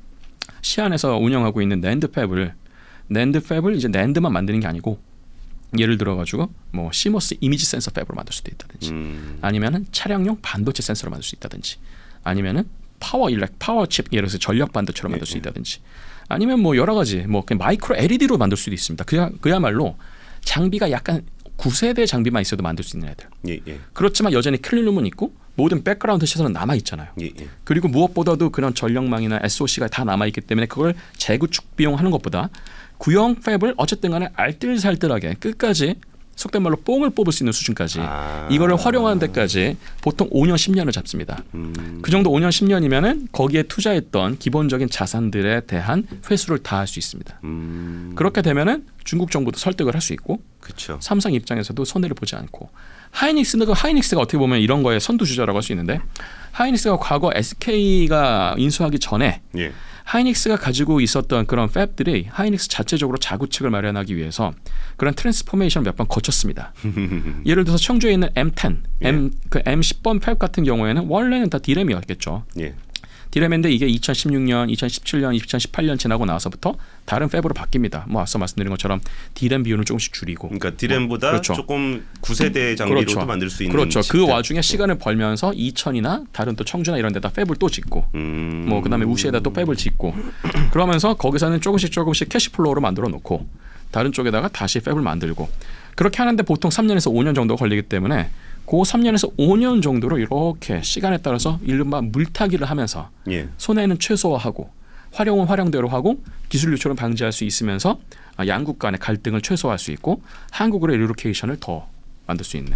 시안에서 운영하고 있는 낸드 팹을 이제 낸드만 만드는 게 아니고 예를 들어 가지고 뭐 시모스 이미지 센서 팹으로 만들 수도 있다든지 아니면은 차량용 반도체 센서로 만들 수 있다든지 아니면은 파워 칩 예를 들어서 전력 반도체로 만들 수 있다든지 아니면 뭐 여러 가지 뭐 그냥 마이크로 LED로 만들 수도 있습니다. 그야말로 장비가 약간 9세대 장비만 있어도 만들 수 있는 애들. 예, 예. 그렇지만 여전히 클린룸은 있고 모든 백그라운드 시설은 남아 있잖아요. 예, 예. 그리고 무엇보다도 그런 전력망이나 SOC가 다 남아 있기 때문에 그걸 재구축 비용하는 것보다 구형 팹을 어쨌든 간에 알뜰살뜰하게 끝까지 속된 말로 뽕을 뽑을 수 있는 수준까지 이거를 활용하는 데까지 보통 5년 10년을 잡습니다. 그 정도 5년 10년이면은 거기에 투자했던 기본적인 자산들에 대한 회수를 다 할 수 있습니다. 그렇게 되면은 중국 정부도 설득을 할 수 있고 그렇죠. 삼성 입장에서도 손해를 보지 않고 하이닉스가 어떻게 보면 이런 거에 선두주자라고 할 수 있는데 하이닉스가 과거 SK가 인수하기 전에 예. 하이닉스가 가지고 있었던 그런 팹들이 하이닉스 자체적으로 자구책을 마련하기 위해서 그런 트랜스포메이션을 몇 번 거쳤습니다. 예를 들어서 청주에 있는 M10, M10번 팹 같은 경우에는 원래는 다 디램이었겠죠. 예. 디램인데 이게 2016년, 2017년, 2018년 지나고 나서부터 다른 팹으로 바뀝니다. 뭐 앞서 말씀드린 것처럼 디램 비율을 조금씩 줄이고. 그러니까 디램보다 그렇죠. 조금 9세대 장비로도 그렇죠. 만들 수 있는. 그렇죠. 칩들. 그 와중에 시간을 벌면서 이천이나 다른 또 청주나 이런 데다 팹을 또 짓고 뭐 그다음에 우시에다 또 팹을 짓고 그러면서 거기서는 조금씩 캐시플로우로 만들어 놓고 다른 쪽에다가 다시 팹을 만들고 그렇게 하는데 보통 3년에서 5년 정도 걸리기 때문에 그 3년에서 5년 정도로 이렇게 시간에 따라서 이른바 물타기를 하면서 예. 손해는 최소화하고 활용은 활용대로 하고 기술 유출을 방지할 수 있으면서 양국 간의 갈등을 최소화할 수 있고 한국으로 리로케이션을 더 만들 수 있는.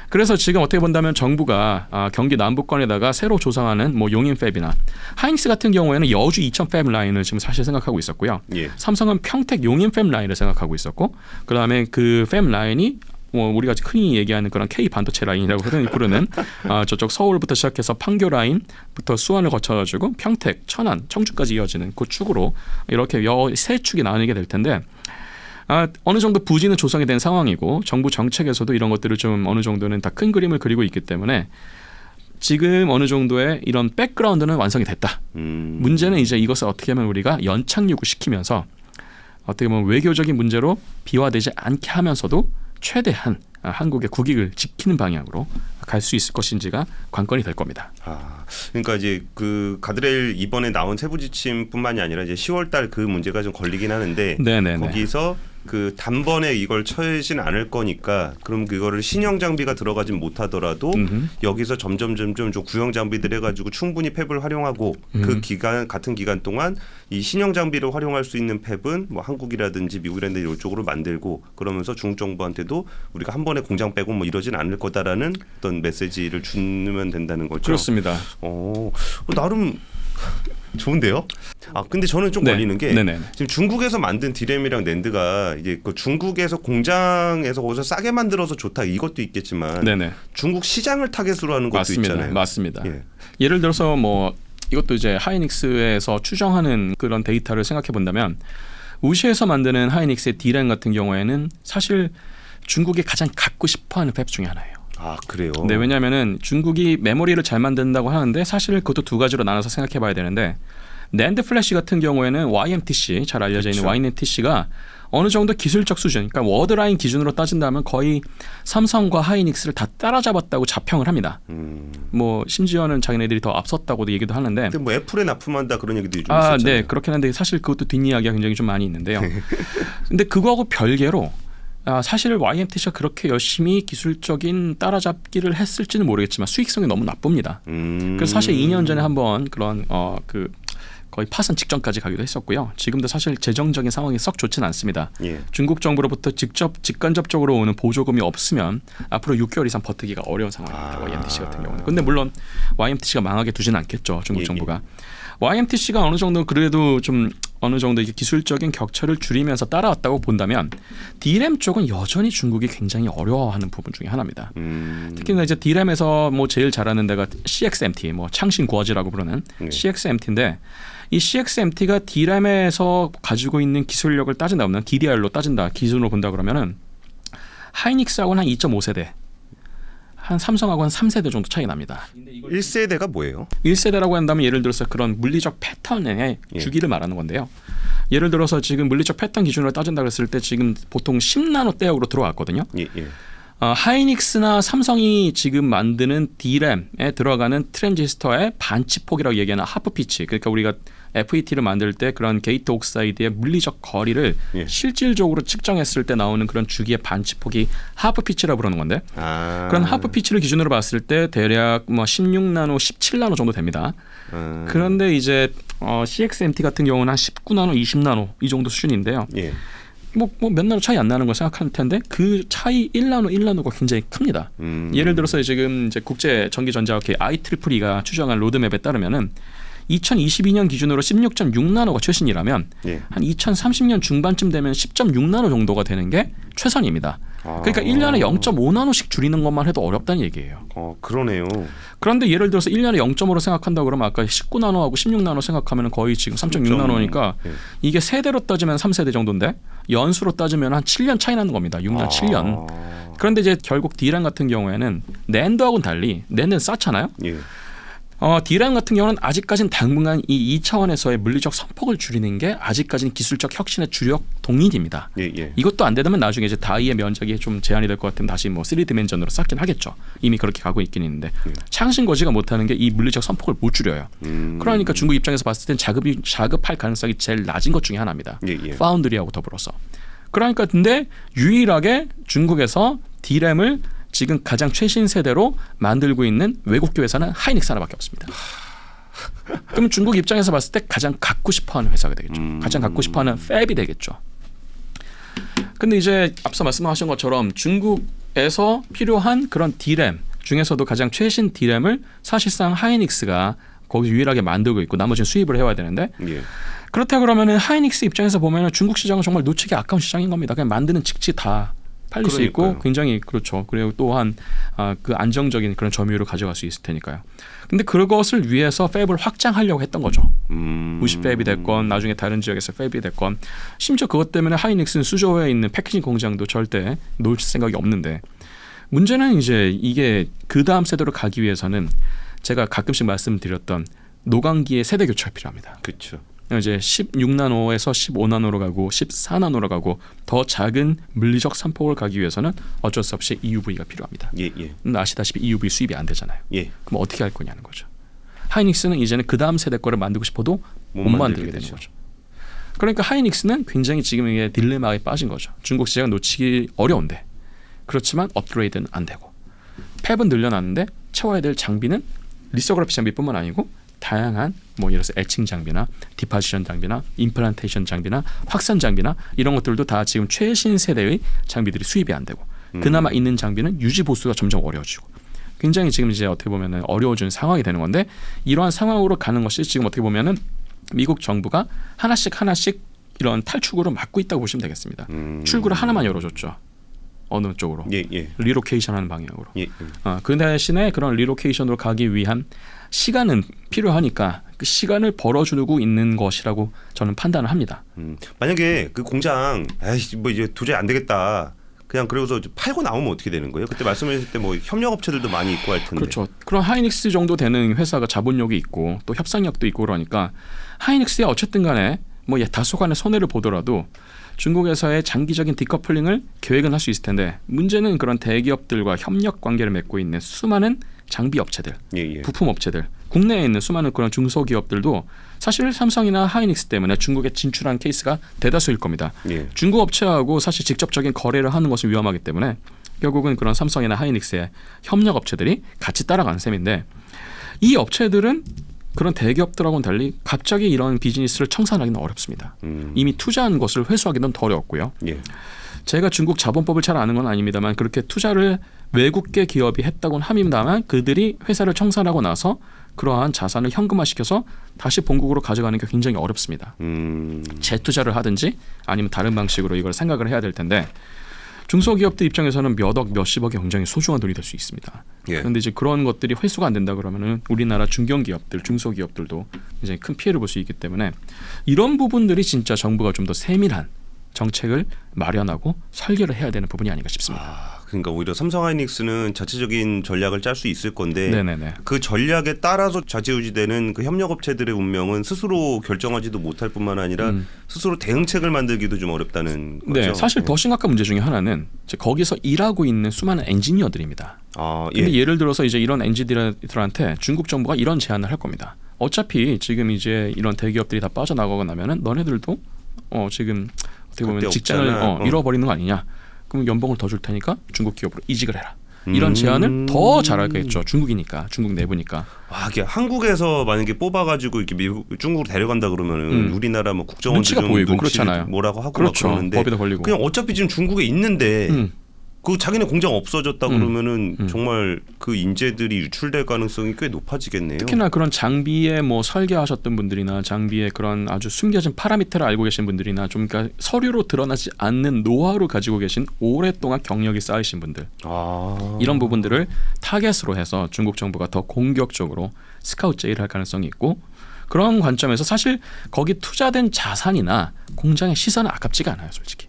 그래서 지금 어떻게 본다면 정부가 경기 남부권에다가 새로 조성하는 뭐 용인 팹이나 하이닉스 같은 경우에는 여주 이천 팹 라인을 지금 사실 생각하고 있었고요. 예. 삼성은 평택 용인 팹 라인을 생각하고 있었고 그다음에 그 팹 라인이 뭐 우리가 흔히 얘기하는 그런 K 반도체 라인이라고 부르는 저쪽 서울부터 시작해서 판교 라인부터 수원을 거쳐가지고 평택, 천안, 청주까지 이어지는 그 축으로 이렇게 세 축이 나뉘게 될 텐데 어느 정도 부지는 조성이 된 상황이고 정부 정책에서도 이런 것들을 좀 어느 정도는 다 큰 그림을 그리고 있기 때문에 지금 어느 정도의 이런 백그라운드는 완성이 됐다. 문제는 이제 이것을 어떻게 하면 우리가 연착륙을 시키면서 어떻게 보면 외교적인 문제로 비화되지 않게 하면서도 최대한 한국의 국익을 지키는 방향으로 갈 수 있을 것인지가 관건이 될 겁니다. 그러니까 이제 그 가드레일 이번에 나온 세부 지침뿐만이 아니라 이제 10월달 그 문제가 좀 걸리긴 하는데 네네네. 거기서 그 단번에 이걸 쳐지는 않을 거니까 그럼 그거를 신형 장비가 들어가진 못하더라도 여기서 점점 좀 구형 장비들 해가지고 충분히 팹을 활용하고 그 기간 같은 기간 동안 이 신형 장비를 활용할 수 있는 팹은 뭐 한국이라든지 미국이라든지 이쪽으로 만들고 그러면서 중국 정부한테도 우리가 한 번에 공장 빼고 뭐 이러진 않을 거다라는 어떤 메시지를 주면 된다는 거죠. 그렇습니다. 나름 좋은데요? 근데 저는 좀 걸리는 게 지금 중국에서 만든 디램이랑 낸드가 이제 그 중국에서 공장에서 거기서 싸게 만들어서 좋다 이것도 있겠지만 중국 시장을 타겟으로 하는 것도 있잖아요. 맞습니다. 예를 들어서 뭐 이것도 이제 하이닉스에서 추정하는 그런 데이터를 생각해 본다면 우시에서 만드는 하이닉스의 디램 같은 경우에는 사실 중국이 가장 갖고 싶어하는 팹 중에 하나예요. 그래요? 네, 왜냐하면은 중국이 메모리를 잘 만든다고 하는데 사실 그것도 두 가지로 나눠서 생각해 봐야 되는데 낸드 플래시 같은 경우에는 YMTC 잘 알려져 있는 YMTC가 어느 정도 기술적 수준, 그러니까 워드라인 기준으로 따진다면 거의 삼성과 하이닉스를 다 따라잡았다고 자평을 합니다. 뭐 심지어는 자기네들이 더 앞섰다고도 얘기도 하는데. 근데 뭐 애플에 납품한다 그런 얘기도 좀 있었잖아요. 네, 그렇긴 한데 사실 그것도 뒷이야기가 굉장히 좀 많이 있는데요. 근데 그거하고 별개로 사실 YMTC가 그렇게 열심히 기술적인 따라잡기를 했을지는 모르겠지만 수익성이 너무 나쁩니다. 그래서 사실 2년 전에 한번 그런 거의 파산 직전까지 가기도 했었고요. 지금도 사실 재정적인 상황이 썩 좋지는 않습니다. 예. 중국 정부로부터 직간접적으로 오는 보조금이 없으면 앞으로 6개월 이상 버티기가 어려운 상황입니다. YMTC 같은 경우는. 근데 물론 YMTC가 망하게 두지는 않겠죠. 중국 정부가. YMTC가 어느 정도 그래도 좀 어느 정도 이게 기술적인 격차를 줄이면서 따라왔다고 본다면 D램 쪽은 여전히 중국이 굉장히 어려워하는 부분 중에 하나입니다. 특히나 이제 D램에서 뭐 제일 잘하는 데가 CXMT, 뭐 창신구어지라고 부르는 CXMT인데 이 CXMT가 D램에서 가지고 있는 기술력을 따진다면 DDR로 따진다 기준으로 본다 그러면은 하이닉스하고는 한 2.5세대. 한 삼성하고 한 3세대 정도 차이 납니다. 1세대가 뭐예요? 1세대라고 한다면 예를 들어서 그런 물리적 패턴의 주기를 말하는 건데요. 예를 들어서 지금 물리적 패턴 기준으로 따진다 그랬을 때 지금 보통 10나노 대역으로 들어왔거든요. 하이닉스나 삼성이 지금 만드는 D램에 들어가는 트랜지스터의 반치폭이라고 얘기하는 하프피치. 그러니까 우리가 FET를 만들 때 그런 게이트 옥사이드의 물리적 거리를 실질적으로 측정했을 때 나오는 그런 주기의 반치폭이 하프피치라고 부르는 건데 그런 하프피치를 기준으로 봤을 때 대략 뭐 16나노, 17나노 정도 됩니다. 그런데 이제 CXMT 같은 경우는 한 19나노, 20나노 이 정도 수준인데요. 뭐 몇 나노 차이 안 나는 걸 생각할 텐데 그 차이 1나노가 굉장히 큽니다. 예를 들어서 지금 이제 국제 전기 전자학회 IEEE가 추정한 로드맵에 따르면은 2022년 기준으로 16.6나노가 최신이라면 한 2030년 중반쯤 되면 10.6나노 정도가 되는 게 최선입니다. 그러니까 1년에 0.5나노씩 줄이는 것만 해도 어렵다는 얘기예요. 그러네요. 그런데 예를 들어서 1년에 0.5로 생각한다 그러면 아까 19나노하고 16나노 생각하면 거의 지금 3.6나노니까 이게 세대로 따지면 3세대 정도인데 연수로 따지면 한 7년 차이 나는 겁니다. 6년, 7년. 그런데 이제 결국 D램 같은 경우에는 낸드하고는 달리 낸드는 쌓잖아요. D램 같은 경우는 아직까지는 당분간 이 2차원에서의 물리적 선폭을 줄이는 게 아직까지는 기술적 혁신의 주력 동인입니다. 이것도 안 되면 나중에 이제 다이의 면적이 좀 제한이 될 것 같으면 다시 뭐 3디멘전으로 쌓긴 하겠죠. 이미 그렇게 가고 있긴 있는데 창신거지가 못하는 게 이 물리적 선폭을 못 줄여요. 그러니까 중국 입장에서 봤을 땐 자급할 가능성이 제일 낮은 것 중에 하나입니다. 파운드리하고 더불어서. 그러니까 근데 유일하게 중국에서 D램을 지금 가장 최신 세대로 만들고 있는 외국계 회사는 하이닉스 하나밖에 없습니다. 그럼 중국 입장에서 봤을 때 가장 갖고 싶어하는 회사가 되겠죠. 가장 갖고 싶어하는 팹이 되겠죠. 근데 이제 앞서 말씀하신 것처럼 중국에서 필요한 그런 D램 중에서도 가장 최신 D램을 사실상 하이닉스가 거기서 유일하게 만들고 있고 나머지는 수입을 해와야 되는데 그렇다 그러면은 하이닉스 입장에서 보면은 중국 시장은 정말 놓치기 아까운 시장인 겁니다. 그냥 만드는 직지 다 팔릴 수 있고 굉장히 그렇죠. 그리고 또한 그 안정적인 그런 점유율을 가져갈 수 있을 테니까요. 근데 그것을 위해서 팹을 확장하려고 했던 거죠. 우시 팹이 됐건 나중에 다른 지역에서 팹이 됐건 심지어 그것 때문에 하이닉스는 수조에 있는 패키징 공장도 절대 놓을 생각이 없는데 문제는 이제 이게 그 다음 세대로 가기 위해서는 제가 가끔씩 말씀드렸던 노광기의 세대 교체가 필요합니다. 그렇죠. 이제 16나노에서 15나노로 가고 14나노로 가고 더 작은 물리적 선폭을 가기 위해서는 어쩔 수 없이 EUV가 필요합니다. 아시다시피 EUV 수입이 안 되잖아요. 그럼 어떻게 할 거냐는 거죠. 하이닉스는 이제는 그 다음 세대 거를 만들고 싶어도 못 만들게 되는 거죠. 그러니까 하이닉스는 굉장히 지금 이게 딜레마에 빠진 거죠. 중국 시장을 놓치기 어려운데 그렇지만 업그레이드는 안 되고 팹은 늘려놨는데 채워야 될 장비는 리서그래피 장비뿐만 아니고 다양한 뭐 예를 들어서 에칭 장비나 디파지션 장비나 임플란테이션 장비나 확산 장비나 이런 것들도 다 지금 최신 세대의 장비들이 수입이 안 되고 그나마 있는 장비는 유지 보수가 점점 어려워지고 굉장히 지금 이제 어떻게 보면은 어려워진 상황이 되는 건데 이러한 상황으로 가는 것이 지금 어떻게 보면은 미국 정부가 하나씩 이런 탈출구를 막고 있다고 보시면 되겠습니다. 출구를 하나만 열어줬죠. 어느 쪽으로 리로케이션하는 방향으로. 그 대신에 그런 리로케이션으로 가기 위한 시간은 필요하니까 그 시간을 벌어주고 있는 것이라고 저는 판단을 합니다. 만약에 그 공장 뭐 이제 도저히 안 되겠다. 그냥 그러고서 팔고 나오면 어떻게 되는 거예요? 그때 말씀하셨을 때 뭐 협력업체들도 많이 있고 할 텐데. 그렇죠. 그럼 하이닉스 정도 되는 회사가 자본력이 있고 또 협상력도 있고 그러니까 하이닉스에 어쨌든 간에 뭐 다소간의 손해를 보더라도 중국에서의 장기적인 디커플링을 계획은 할 수 있을 텐데 문제는 그런 대기업들과 협력 관계를 맺고 있는 수많은 장비 업체들, 부품 업체들, 국내에 있는 수많은 그런 중소기업들도 사실 삼성이나 하이닉스 때문에 중국에 진출한 케이스가 대다수일 겁니다. 중국 업체하고 사실 직접적인 거래를 하는 것은 위험하기 때문에 결국은 그런 삼성이나 하이닉스의 협력 업체들이 같이 따라가는 셈인데 이 업체들은 그런 대기업들하고는 달리 갑자기 이런 비즈니스를 청산하기는 어렵습니다. 이미 투자한 것을 회수하기는 더 어렵고요. 예. 제가 중국 자본법을 잘 아는 건 아닙니다만 그렇게 투자를 외국계 기업이 했다고는 합니다만 그들이 회사를 청산하고 나서 그러한 자산을 현금화시켜서 다시 본국으로 가져가는 게 굉장히 어렵습니다. 재투자를 하든지 아니면 다른 방식으로 이걸 생각을 해야 될 텐데 중소기업들 입장에서는 몇 억, 몇십억이 굉장히 소중한 돈이 될 수 있습니다. 예. 그런데 이제 그런 것들이 회수가 안 된다 그러면은 우리나라 중견기업들, 중소기업들도 굉장히 큰 피해를 볼 수 있기 때문에 이런 부분들이 진짜 정부가 좀 더 세밀한 정책을 마련하고 설계를 해야 되는 부분이 아닌가 싶습니다. 그러니까 오히려 삼성하이닉스는 자체적인 전략을 짤 수 있을 건데 네네네. 그 전략에 따라서 좌지우지되는 그 협력업체들의 운명은 스스로 결정하지도 못할 뿐만 아니라 스스로 대응책을 만들기도 좀 어렵다는 거죠. 네, 사실 더 심각한 문제 중에 하나는 이제 거기서 일하고 있는 수많은 엔지니어들입니다. 근데 예를 들어서 이제 이런 엔지니어들한테 중국 정부가 이런 제안을 할 겁니다. 어차피 지금 이제 이런 대기업들이 다 빠져나가고 나면은 너네들도 지금 어떻게 보면 직장을 잃어버리는 거 아니냐? 그럼 연봉을 더 줄 테니까 중국 기업으로 이직을 해라. 이런 제안을 더 잘하겠죠. 중국이니까, 중국 내부니까. 이게 한국에서 만약에 뽑아가지고 이렇게 중국으로 데려간다 그러면은 우리나라 뭐 국정원도 좀 보이고 그렇잖아요. 뭐라고 하고 그렇죠. 막 그러는데 법에도 걸리고. 그냥 어차피 지금 중국에 있는데. 그 자기네 공장 없어졌다 그러면은 정말 그 인재들이 유출될 가능성이 꽤 높아지겠네요. 특히나 그런 장비에 뭐 설계하셨던 분들이나 장비에 그런 아주 숨겨진 파라미터를 알고 계신 분들이나 좀 그러니까 서류로 드러나지 않는 노하우를 가지고 계신 오랫동안 경력이 쌓이신 분들 이런 부분들을 타겟으로 해서 중국 정부가 더 공격적으로 스카우트 제의를 할 가능성이 있고 그런 관점에서 사실 거기 투자된 자산이나 공장의 시설은 아깝지가 않아요, 솔직히.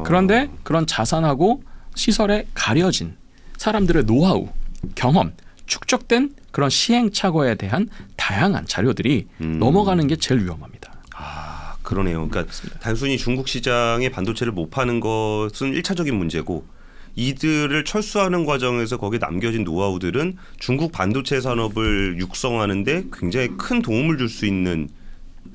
그런데 그런 자산하고 시설에 가려진 사람들의 노하우, 경험, 축적된 그런 시행착오에 대한 다양한 자료들이 넘어가는 게 제일 위험합니다. 그러네요. 그러니까 단순히 중국 시장에 반도체를 못 파는 것은 1차적인 문제고 이들을 철수하는 과정에서 거기에 남겨진 노하우들은 중국 반도체 산업을 육성하는데 굉장히 큰 도움을 줄 수 있는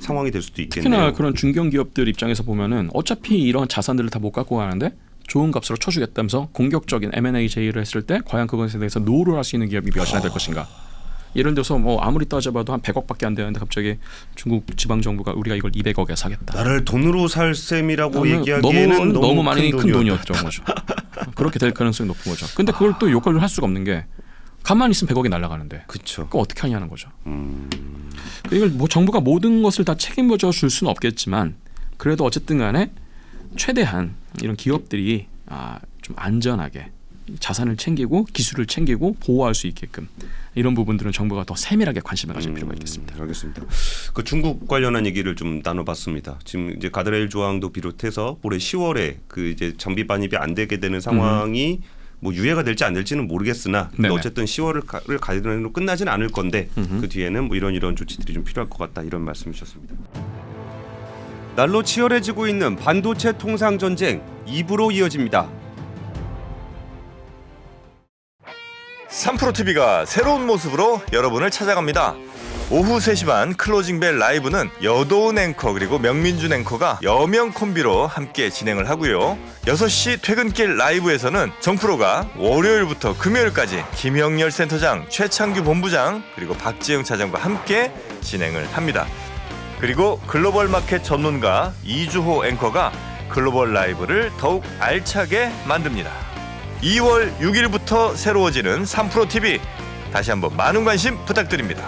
상황이 될 수도 있겠네요. 특히나 그런 중견기업들 입장에서 보면은 어차피 이런 자산들을 다 못 갖고 가는데 좋은 값으로 쳐주겠다면서 공격적인 M&A 제의를 했을 때 과연 그것에 대해서 노를 할 수 있는 기업이 몇이나 될 것인가. 예를 들어서 뭐 아무리 따져봐도 한 100억밖에 안 되는데 갑자기 중국 지방 정부가 우리가 이걸 200억에 사겠다. 나를 돈으로 살 셈이라고 얘기하기에는 너무 많이 큰 돈이었죠. 그렇게 될 가능성이 높은 거죠. 근데 그걸 또 욕을 할 수가 없는 게 가만히 있으면 100억이 날아가는데 그쵸. 그거 어떻게 하냐는 거죠. 이걸 뭐 정부가 모든 것을 다 책임져 줄 수는 없겠지만 그래도 어쨌든 간에 최대한 이런 기업들이 좀 안전하게 자산을 챙기고 기술을 챙기고 보호할 수 있게끔 이런 부분들은 정부가 더 세밀하게 관심을 가질 필요가 있겠습니다. 알겠습니다. 그 중국 관련한 얘기를 좀 나눠봤습니다. 지금 이제 가드레일 조항도 비롯해서 올해 10월에 그 이제 장비 반입이 안 되게 되는 상황이 뭐 유예가 될지 안 될지는 모르겠으나 근데 어쨌든 10월을 가드레일로 끝나진 않을 건데 그 뒤에는 뭐 이런 조치들이 좀 필요할 것 같다 이런 말씀이셨습니다. 날로 치열해지고 있는 반도체 통상 전쟁 2부로 이어집니다. 3프로TV가 새로운 모습으로 여러분을 찾아갑니다. 오후 3시 반 클로징벨 라이브는 여도은 앵커 그리고 명민준 앵커가 여명 콤비로 함께 진행을 하고요. 6시 퇴근길 라이브에서는 정프로가 월요일부터 금요일까지 김영렬 센터장, 최창규 본부장 그리고 박재영 차장과 함께 진행을 합니다. 그리고 글로벌 마켓 전문가 이주호 앵커가 글로벌 라이브를 더욱 알차게 만듭니다. 2월 6일부터 새로워지는 3프로TV 다시 한번 많은 관심 부탁드립니다.